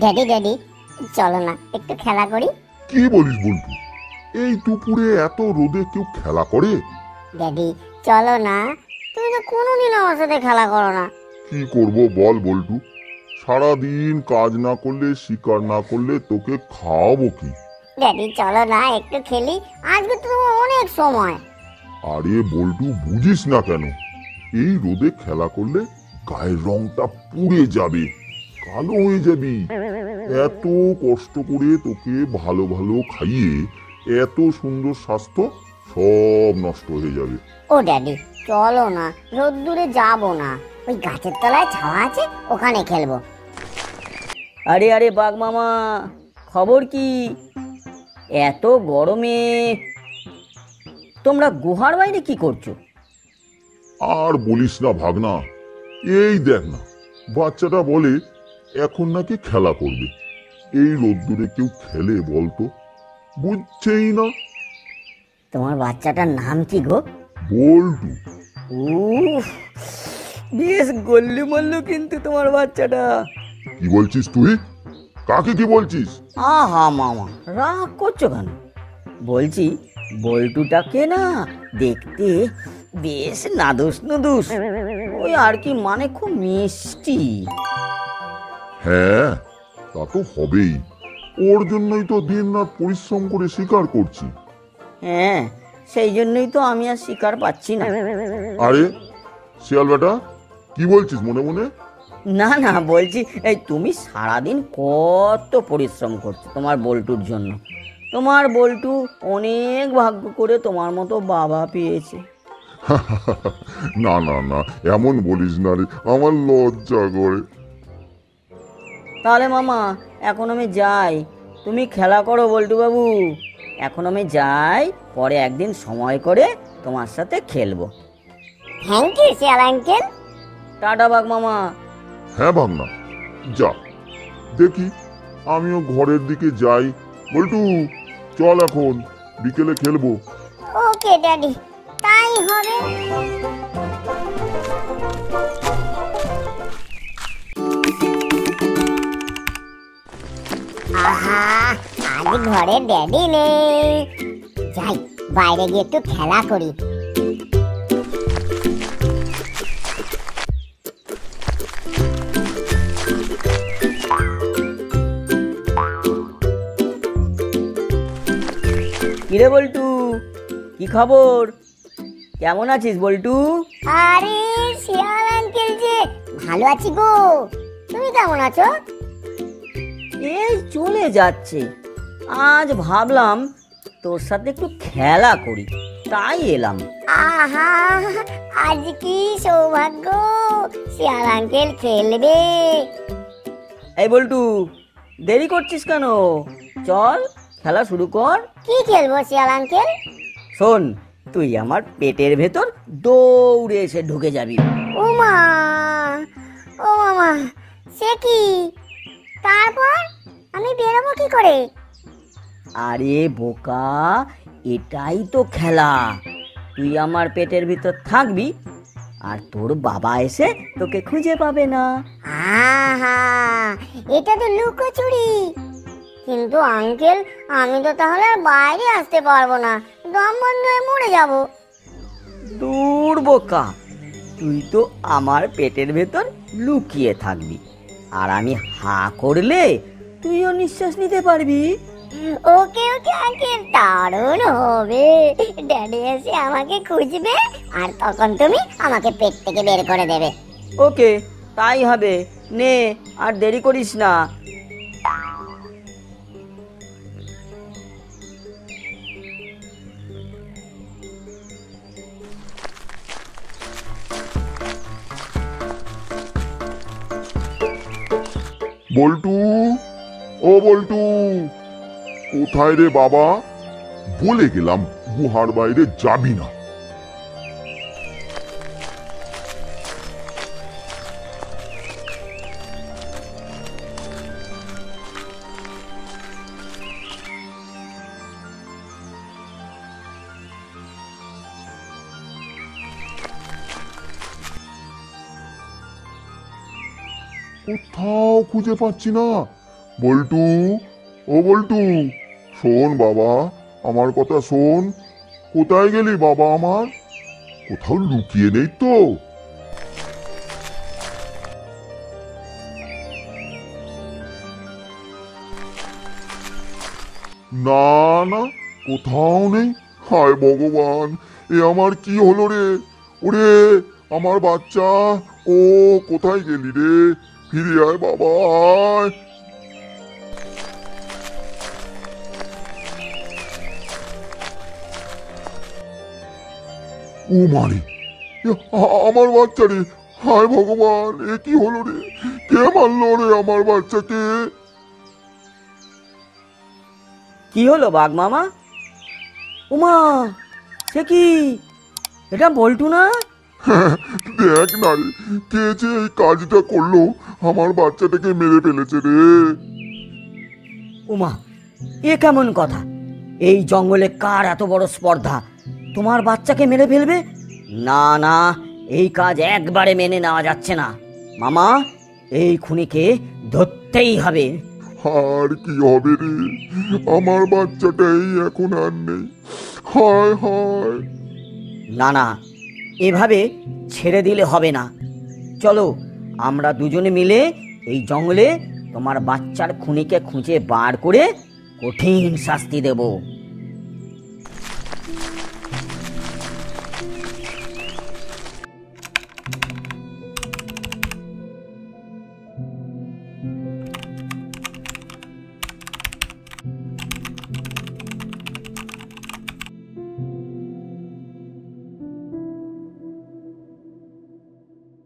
Daddy daddy, চলো না একটু খেলা করি। কি বলিস বল্টু? এই দুপুরে এত রোদে কেউ খেলা করে? ড্যাডি চলো না, তুমি তো কোনোদিন আমার সাথে খেলা করো না। কি করব বল বল্টু, সারাদিন কাজ না করলে শিকার না করলে তোকে খাওয়াবো কি? ড্যাডি চলো না একটু খেলি, আজকে তো তোমার অনেক সময়। আরে বল্টু, বুঝিস না কেন? এই রোদে খেলা করলে গায়ের রংটা পুড়ে যাবে, কালো হয়ে যাবি। এত কষ্ট করে তোকে ভালো ভালো খাইয়ে এত সুন্দর স্বাস্থ্য সব নষ্ট হয়ে যাবে। ও ড্যাডি চলো না, রোদ্দুরে যাবো না, ওই গাছের তলায় ছাওয়া আছে, ওখানে খেলবো। আরে আরে বাঘ মামা, খবর কি? এত গরমে তোমরা গুহার বাইরে কি করছো? আর বলিস না ভাগনা, এই দেখ না, বাচ্চাটা বলে এখন নাকি খেলা করবে। এই রোদ্দুরে কেউ খেলে বলতো? বুঝছেই না। তোমার বাচ্চাটার নাম কি গো? বল্টু। উফ, বেশ গল্লি মল্লু কিন্তু তোমার বাচ্চাটা। কি বলছিস তুই? কাকে কি বলছিস? আহা মামা, রাগ করছো কেন? বলছি বল্টুটাকে না দেখতে বেশ নাদুস নুদুস, ওই আর কি, মানে খুব মিষ্টি। হ্যাঁ, তা তো হবেই। ওর জন্যই তো দিন রাত পরিশ্রম করে শিকার করছি। হ্যাঁ, সেই জন্যই তো আমি আর শিকার পাচ্ছি না। আরে শিয়াল বেটা, কি বলছিস মনে মনে? না না, বলছি এই তুমি সারাদিন কত পরিশ্রম করছো তোমার বল্টুর জন্য। তোমার বল্টু অনেক ভাগ্য করে তোমার মতো বাবা পেয়েছে। না না না, এমন বলিস না রে, আমার লজ্জা করে। তাহলে মামা এখন আমি যাই, তুমি খেলা করো বল্টু বাবু। এখন আমি যাই, পরে একদিন সময় করে তোমার সাথে খেলবো। থ্যাংক ইউ শিয়াল আঙ্কেল। টাটা বাঘ মামা। হ্যাঁ ভাবনা, যা, দেখি আমিও ঘরের দিকে যাই। বল্টু চল, এখন বিকেলে খেলবো। ওকে ড্যাডি, তাই হবে। আহা, আজ ঘরে ড্যাডি নেই, যাই বাইরে গিয়ে একটু খেলা করি। কিরে বল্টু, কি খবর? কেমন আছিস বল্টু? আরে শিয়াল আঙ্কেল যে, ভালো আছি গো, তুমি কেমন আছো? এই চলে যাচ্ছে। আজ ভাবলাম তোর সাথে একটু খেলা করি, তাই এলাম। আহা, আজ কি সৌভাগ্য, শিয়াল আঙ্কেল খেলবে। এই বল্টু, দেরি করছিস কেন? চল খেলা শুরু কর। কি খেলবো শিয়াল আঙ্কেল? শোন, তুই আমার পেটের ভেতর দৌড়ে এসে ঢুকে যাবি। ও মা, ও মামা, সে কি? তারপর আমি বেরোবো কি করে? আরে বোকা, এটাই তো খেলা। তুই আমার পেটের ভিতর থাকবি, আর তোর বাবা এসে তোকে খুঁজে পাবে না। আহা, এটা তো লুকোচুরি। কিন্তু আঙ্কেল, আমি তো তাহলে আর বাইরে আসতে পারবো না, দম বন্ধ হয়ে মরে যাবো। দূর বোকা, তুই তো আমার পেটের ভেতর লুকিয়ে থাকবি, আর আমি হাঁ করলে তুইও নিঃশ্বাস নিতে পারবি। ওকে ওকে আঙ্কেল, দারুণ হবে। ড্যাডি এসে আমাকে খুঁজবে, আর তখন তুমি আমাকে পেট থেকে বের করে দেবে। ওকে, তাই হবে। নে, আর দেরি করিস না। বল্টু, ও বল্টু, কোথায় রে বাবা? বলে গেলাম গুহার বাইরে যাবি না। কোথাও খুঁজে পাচ্ছি না। বল্টু, ও বল্টু, শোন বাবা, আমার কথা শোন। কোথায় গেলি বাবা আমার? কোথাও লুকিয়ে নেই তো? না না, কোথাও নেই। হায় ভগবান, এ আমার কি হলো রে? ওরে আমার বাচ্চা, ও কোথায় গেলি রে? ফিরে আয় বাবা, আয়। ও মারে, আমার বাচ্চা রে! হায় ভগবান, এ কি হলো রে? কে মারলো রে আমার বাচ্চাকে? কি হলো বাঘ মামা? উমা, সে কি? এটা বল্টু না? দেখ না রে, কে যে এই কাজটা করলো, আমার বাচ্চাটাকে মেরে ফেলেছে রে। উমা, এ কেমন কথা? এই জঙ্গলে কার এত বড় স্পর্ধা তোমার বাচ্চাকে মেরে ফেলবে? না না, এই কাজ একবারে মেনে নেওয়া যাচ্ছে না। মামা, এই খুনিকে ধরতেই হবে। আর কি হবে রে, আমার বাচ্চাটাই এখন আর নেই। হায় হায়। না না, এভাবে ছেড়ে দিলে হবে না। চলো, আমরা দুজনে মিলে এই জঙ্গলে তোমার বাচ্চার খুনিকে খুঁজে বার করে কঠিন শাস্তি দেব।